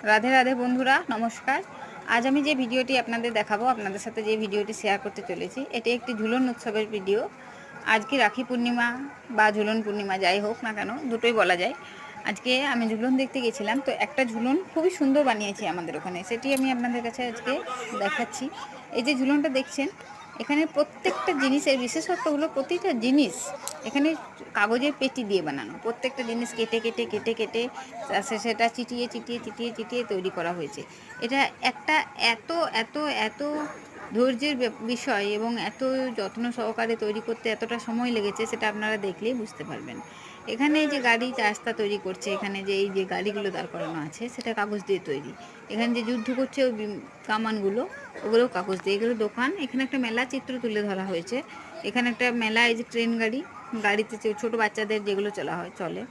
রাধে রাধে বন্ধুরা, নমস্কার। আজ আমি যে ভিডিওটি আপনাদের দেখাবো, আপনাদের সাথে যে ভিডিওটি শেয়ার করতে চলেছি, এটি একটি ঝুলন উৎসবের ভিডিও। আজকে রাখি পূর্ণিমা বা ঝুলন পূর্ণিমা যাই হোক না কেন, দুটোই বলা যায়। আজকে আমি ঝুলন দেখতে গেছিলাম, তো একটা ঝুলন খুবই সুন্দর বানিয়েছি আমাদের ওখানে, সেটি আমি আপনাদের কাছে আজকে দেখাচ্ছি। এই যে ঝুলনটা দেখছেন, এখানে প্রত্যেকটা জিনিসের বিশেষত্ব হলো প্রতিটা জিনিস এখানে কাগজের পেটি দিয়ে বানানো। প্রত্যেকটা জিনিস কেটে কেটে কেটে কেটে সেটা চিটিয়ে চিটিয়ে চিটিয়ে চিটিয়ে তৈরি করা হয়েছে। এটা একটা এত এত এত ধৈর্যের বিষয় এবং এত যত্ন সহকারে তৈরি করতে এতটা সময় লেগেছে, সেটা আপনারা দেখলেই বুঝতে পারবেন। এখানে যে গাড়ি রাস্তা তৈরি করছে, এখানে যে এই যে গাড়িগুলো দাঁড় করানো আছে, সেটা কাগজ দিয়ে তৈরি। এখানে যে যুদ্ধ করছে ওই কামানগুলো, ওগুলোও কাগজ দিয়ে। এগুলো দোকান। এখানে একটা মেলা চিত্র তুলে ধরা হয়েছে। এখানে একটা মেলা, এই যে ট্রেন গাড়িতে ছোটো বাচ্চাদের যেগুলো চলে